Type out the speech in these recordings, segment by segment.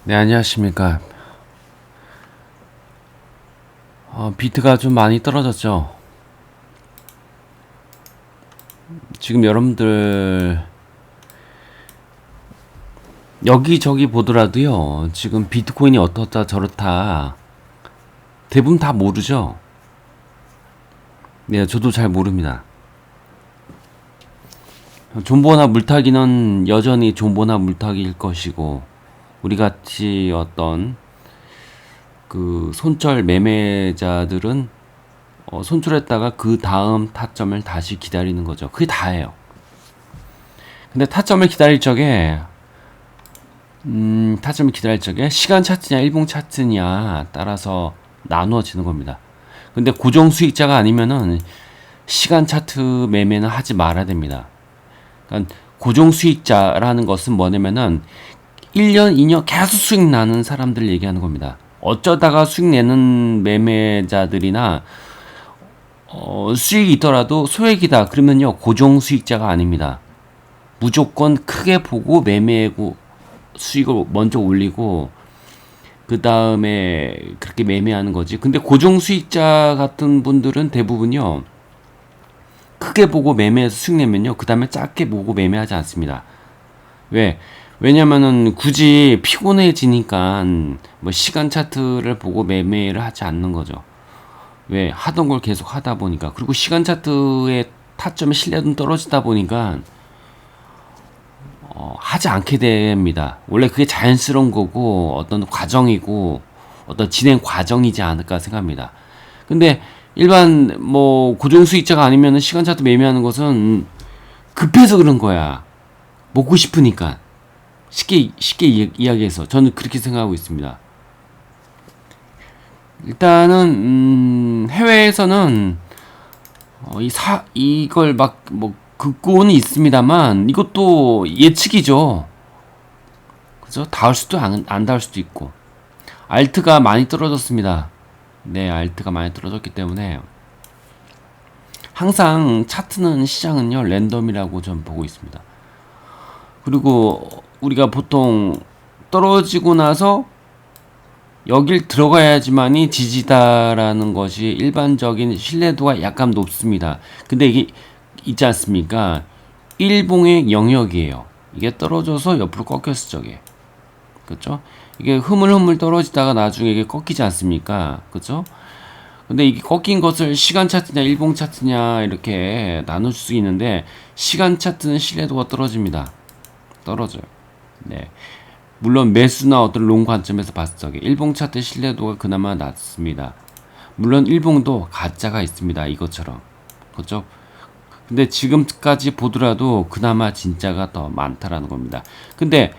네, 안녕하십니까. 비트가 좀 많이 떨어졌죠. 지금 여러분들 여기저기 보더라도요, 지금 비트코인이 어떻다 저렇다 대부분 다 모르죠. 네, 저도 잘 모릅니다. 존버나 물타기는 여전히 존버나 물타기일 것이고, 우리 같이 어떤 그 손절 매매자들은 손절했다가 그 다음 타점을 다시 기다리는 거죠. 그게 다예요. 근데 타점을 기다릴 적에 시간 차트냐 일봉 차트냐 따라서 나누어지는 겁니다. 근데 고정 수익자가 아니면은 시간 차트 매매는 하지 말아야 됩니다. 그러니까 고정 수익자라는 것은 뭐냐면은 1년, 2년 계속 수익 나는 사람들 얘기하는 겁니다. 어쩌다가 수익 내는 매매자들이나 수익이 있더라도 소액이다 그러면요 고정 수익자가 아닙니다. 무조건 크게 보고 매매하고 수익을 먼저 올리고 그 다음에 그렇게 매매하는 거지. 근데 고정 수익자 같은 분들은 대부분요 크게 보고 매매해서 수익 내면요 그 다음에 작게 보고 매매하지 않습니다. 왜? 왜냐면은 굳이 피곤해지니까 뭐 시간 차트를 보고 매매를 하지 않는 거죠. 왜? 하던 걸 계속 하다 보니까. 그리고 시간 차트의 타점의 신뢰도는 떨어지다 보니까 하지 않게 됩니다. 원래 그게 자연스러운 거고 어떤 과정이고 어떤 진행 과정이지 않을까 생각합니다. 근데 일반 뭐 고정 수익자가 아니면 시간 차트 매매하는 것은 급해서 그런 거야. 먹고 싶으니까. 쉽게 이야기해서 저는 그렇게 생각하고 있습니다. 일단은 해외에서는 이걸 막 뭐 긋고는 있습니다만 이것도 예측이죠. 그죠? 닿을 수도 안 닿을 수도 있고. 알트가 많이 떨어졌습니다. 네, 알트가 많이 떨어졌기 때문에 항상 차트는 시장은요 랜덤이라고 전 보고 있습니다. 그리고 우리가 보통 떨어지고 나서 여길 들어가야지만이 지지다라는 것이 일반적인 신뢰도가 약간 높습니다. 근데 이게 있지 않습니까? 일봉의 영역이에요. 이게 떨어져서 옆으로 꺾였을 적에. 그쵸? 이게 흐물흐물 떨어지다가 나중에 이게 꺾이지 않습니까? 그쵸? 근데 이게 꺾인 것을 시간 차트냐 일봉 차트냐 이렇게 나눌 수 있는데 시간 차트는 신뢰도가 떨어집니다. 떨어져요. 네. 물론 매수나 어떤 롱 관점에서 봤을 적에 일봉 차트 신뢰도가 그나마 낮습니다. 물론 일봉도 가짜가 있습니다. 이것처럼. 그렇죠? 근데 지금까지 보더라도 그나마 진짜가 더 많다라는 겁니다. 근데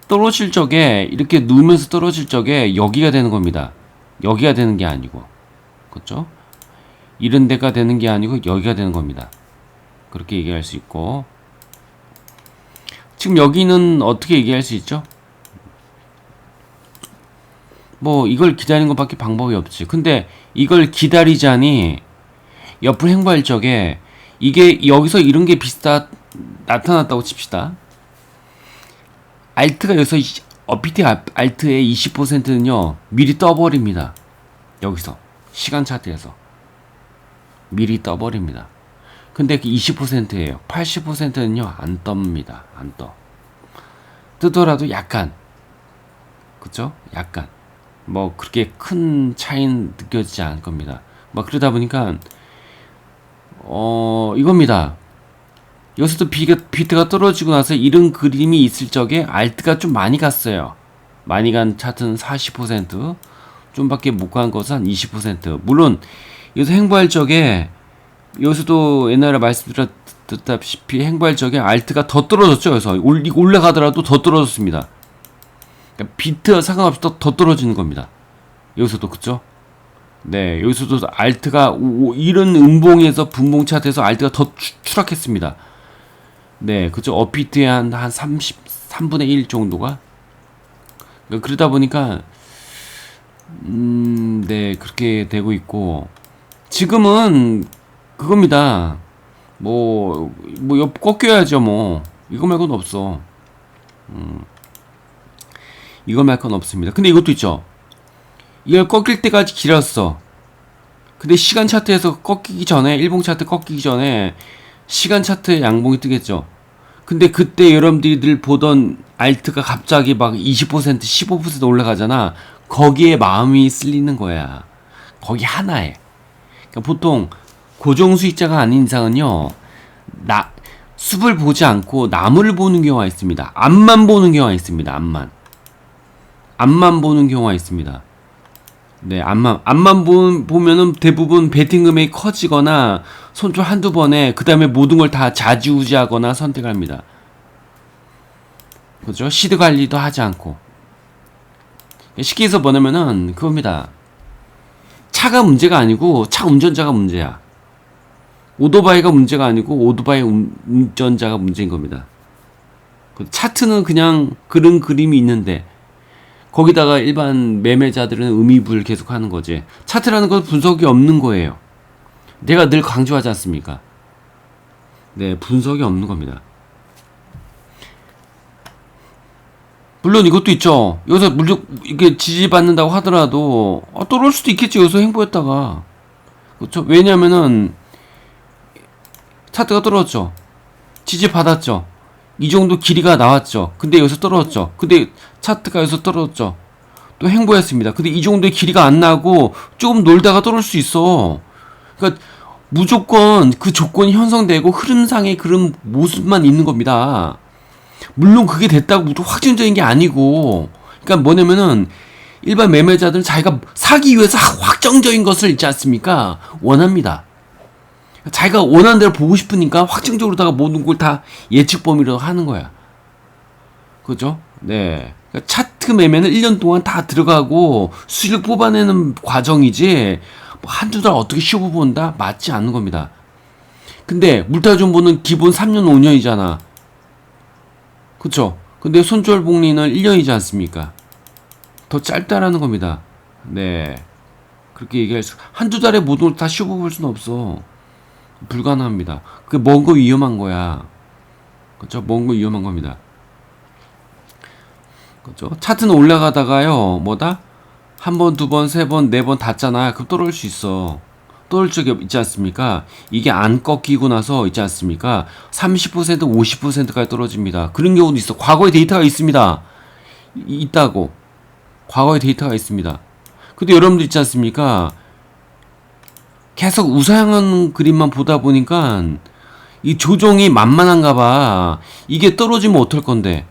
떨어질 적에 이렇게 누우면서 떨어질 적에 여기가 되는 겁니다. 여기가 되는 게 아니고. 그렇죠? 이런 데가 되는 게 아니고 여기가 되는 겁니다. 그렇게 얘기할 수 있고 지금 여기는 어떻게 얘기할 수 있죠? 뭐 이걸 기다리는 것밖에 방법이 없지. 근데 이걸 기다리자니 옆으로 행보할 적에 이게 여기서 이런 게 나타났다고 칩시다. 알트가 여기서 PT 알트의 20%는요 미리 떠버립니다. 여기서 시간 차트에서 미리 떠버립니다. 근데 그 20%예요. 80%는요 안 떱니다. 안 떠. 뜨더라도 약간, 그쵸? 약간 뭐 그렇게 큰 차이는 느껴지지 않을 겁니다. 뭐 그러다 보니까 이겁니다. 여기서도 비트가 떨어지고 나서 이런 그림이 있을 적에 알트가 좀 많이 갔어요. 많이 간 차트는 40%, 좀밖에 못 간 것은 한 20%. 물론 여기서 행보할 적에 여기서도 옛날에 말씀드렸다시피 행보할 적에 알트가 더 떨어졌죠. 그래서 올라가더라도 더 떨어졌습니다. 그러니까 비트와 상관없이 더 떨어지는 겁니다. 여기서도 그쵸? 네, 여기서도 알트가 이런 음봉에서 분봉 차트에서 알트가 더 추락했습니다. 네, 그쵸? 업비트의 한 33분의 1 정도가 그러다 보니까 네, 그렇게 되고 있고 지금은 그겁니다. 꺾여야죠, 뭐. 이거 말고는 없어. 이거 말 건 없습니다. 근데 이것도 있죠. 이걸 꺾일 때까지 길었어. 근데 시간 차트에서 꺾이기 전에, 일봉 차트 꺾이기 전에 시간 차트에 양봉이 뜨겠죠. 근데 그때 여러분들이 늘 보던 알트가 갑자기 막 20%, 15% 올라가잖아. 거기에 마음이 쓸리는 거야. 거기 하나에. 그러니까 보통 고정 수익자가 아닌 이상은요, 숲을 보지 않고 나무를 보는 경우가 있습니다. 앞만 보는 경우가 있습니다. 앞만 보는 경우가 있습니다. 네, 앞만 보면은 대부분 베팅 금액이 커지거나 손절 한두 번에 그 다음에 모든 걸 다 좌지우지하거나 선택합니다. 그죠? 시드 관리도 하지 않고. 쉽게 해서 뭐냐면은 그겁니다. 차가 문제가 아니고 차 운전자가 문제야. 오토바이가 문제가 아니고 오토바이 운전자가 문제인 겁니다. 차트는 그냥 그런 그림이 있는데 거기다가 일반 매매자들은 의미부를 계속 하는 거지. 차트라는 건 분석이 없는 거예요. 내가 늘 강조하지 않습니까? 네, 분석이 없는 겁니다. 물론 이것도 있죠. 여기서 이게 지지받는다고 하더라도 또 올 수도 있겠지. 여기서 횡보했다가. 그렇죠? 왜냐면은 차트가 떨어졌죠. 지지받았죠. 이 정도 길이가 나왔죠. 근데 여기서 떨어졌죠. 근데 차트가 여기서 떨어졌죠. 또 횡보했습니다. 근데 이 정도의 길이가 안 나고 조금 놀다가 떨어질 수 있어. 그러니까 무조건 그 조건이 형성되고 흐름상의 그런 모습만 있는 겁니다. 물론 그게 됐다고 확정적인 게 아니고, 그러니까 뭐냐면은 일반 매매자들은 자기가 사기 위해서 확정적인 것을 있지 않습니까? 원합니다. 자기가 원하는 대로 보고 싶으니까 확정적으로다가 모든 걸 다 예측 범위로 하는 거야. 그죠? 네. 그러니까 차트 매매는 1년 동안 다 들어가고 수익을 뽑아내는 과정이지, 뭐 한두 달 어떻게 쉬고 본다? 맞지 않는 겁니다. 근데 물타존보는 기본 3년, 5년이잖아. 그쵸? 근데 손절복리는 1년이지 않습니까? 더 짧다라는 겁니다. 네. 그렇게 얘기할 수, 한두 달에 모든 걸 다 쉬고 볼 수는 없어. 불가능합니다. 그게 먼 거 위험한 거야. 그쵸? 먼 거 위험한 겁니다. 그쵸? 차트는 올라가다가요, 뭐다? 한 번, 두 번, 세 번, 네 번 닿잖아. 그럼 떨어질 수 있어. 떨어질 적이 있지 않습니까? 이게 안 꺾이고 나서 있지 않습니까? 30%, 50%까지 떨어집니다. 그런 경우도 있어. 과거의 데이터가 있습니다. 있다고. 과거의 데이터가 있습니다. 근데 여러분들 있지 않습니까? 계속 우상향하는 그림만 보다 보니까 이 조정이 만만한가 봐. 이게 떨어지면 어떨 건데.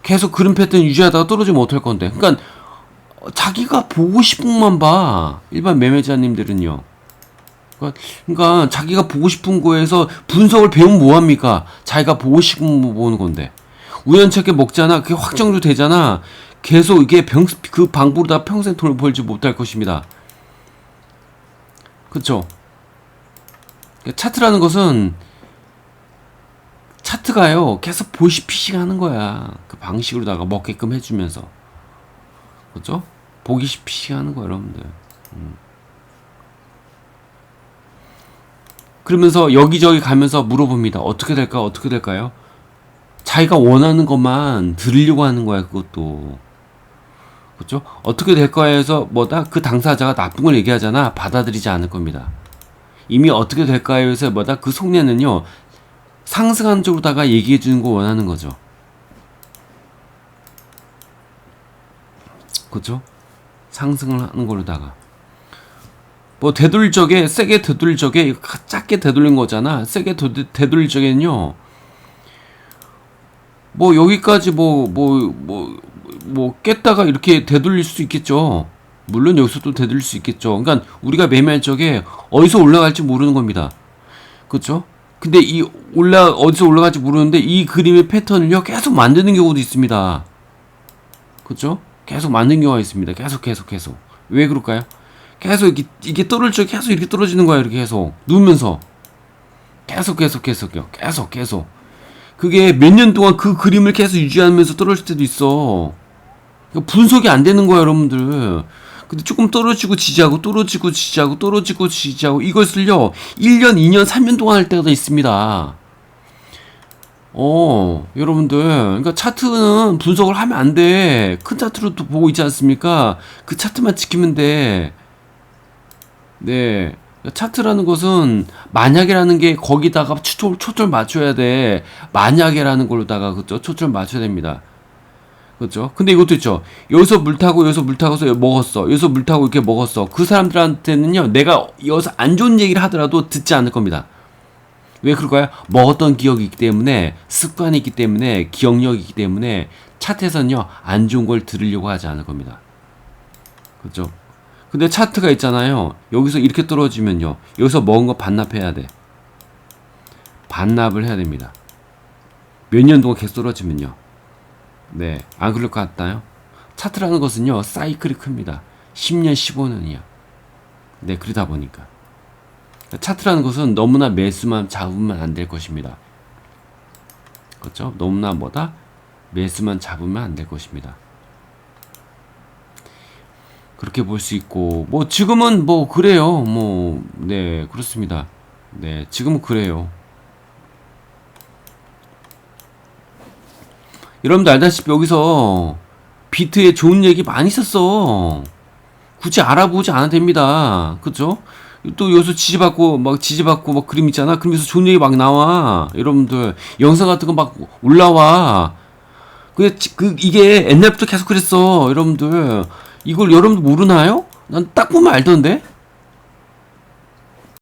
계속 그런 패턴 유지하다가 떨어지면 어떨 건데. 그러니까 자기가 보고 싶은 것만 봐. 일반 매매자님들은요. 그러니까 자기가 보고 싶은 거에서 분석을 배우면 뭐합니까? 자기가 보고 싶은 거 보는 건데. 우연찮게 먹잖아. 그게 확정도 되잖아. 계속 이게 그 방법으로 다 평생 돈을 벌지 못할 것입니다. 그쵸? 차트라는 것은 차트가요 계속 보시피싱 하는 거야. 그 방식으로다가 먹게끔 해주면서. 그죠? 보기피싱 하는 거야 여러분들. 그러면서 여기저기 가면서 물어봅니다. 어떻게 될까? 어떻게 될까요? 자기가 원하는 것만 들으려고 하는 거야. 그것도. 그렇죠? 어떻게 될까 해서 뭐다? 그 당사자가 나쁜 걸 얘기하잖아. 받아들이지 않을 겁니다. 이미 어떻게 될까 해서 뭐다? 그 속내는요 상승한 쪽으로다가 얘기해 주는 거 원하는 거죠. 그렇죠? 상승을 하는 걸로다가 뭐 되돌릴 적에 세게 되돌릴 적에 작게 되돌린 거잖아. 세게 되돌릴 적에는요 뭐 여기까지 뭐 깼다가 이렇게 되돌릴 수 있겠죠. 물론 여기서도 되돌릴 수 있겠죠. 그러니까 우리가 매매할 적에 어디서 올라갈지 모르는 겁니다. 그렇죠? 근데 어디서 올라갈지 모르는데 이 그림의 패턴을요 계속 만드는 경우도 있습니다. 그렇죠? 계속 만드는 경우가 있습니다. 계속. 왜 그럴까요? 계속 이게 떨어질 적에 계속 이렇게 떨어지는 거야. 이렇게 계속 누우면서 계속. 그게 몇 년 동안 그 그림을 계속 유지하면서 떨어질 때도 있어. 분석이 안 되는 거야, 여러분들. 근데 조금 떨어지고 지지하고 이것을요 1년, 2년, 3년 동안 할 때가 있습니다. 여러분들, 그러니까 차트는 분석을 하면 안 돼. 큰 차트로 또 보고 있지 않습니까? 그 차트만 지키면 돼. 네. 차트라는 것은 만약이라는 게 거기다가 초점 맞춰야 돼. 만약이라는 걸로다가 그죠? 초점 맞춰야 됩니다. 그렇죠? 근데 이것도 있죠. 여기서 물 타고 여기서 물 타고서 먹었어. 여기서 물 타고 이렇게 먹었어. 그 사람들한테는요. 내가 여기서 안 좋은 얘기를 하더라도 듣지 않을 겁니다. 왜 그럴까요? 먹었던 기억이 있기 때문에, 습관이 있기 때문에, 기억력이 있기 때문에 차트에서는요. 안 좋은 걸 들으려고 하지 않을 겁니다. 그렇죠? 근데 차트가 있잖아요. 여기서 이렇게 떨어지면요. 여기서 먹은 거 반납해야 돼. 반납을 해야 됩니다. 몇 년 동안 계속 떨어지면요. 네. 안 그럴 것 같나요? 차트라는 것은요. 사이클이 큽니다. 10년, 15년이야. 네. 그러다 보니까. 차트라는 것은 너무나 매수만 잡으면 안 될 것입니다. 그렇죠? 너무나 뭐다? 매수만 잡으면 안 될 것입니다. 그렇게 볼 수 있고, 뭐, 지금은 뭐, 그래요. 뭐, 네, 그렇습니다. 네, 지금은 그래요. 여러분도 알다시피 여기서 비트에 좋은 얘기 많이 있었어. 굳이 알아보지 않아도 됩니다. 그죠? 또 여기서 지지받고 막 그림 있잖아. 그러면서 좋은 얘기 막 나와. 여러분들 영상 같은 거 막 올라와. 이게 옛날부터 계속 그랬어. 여러분들 이걸 여러분들 모르나요? 난 딱 보면 알던데.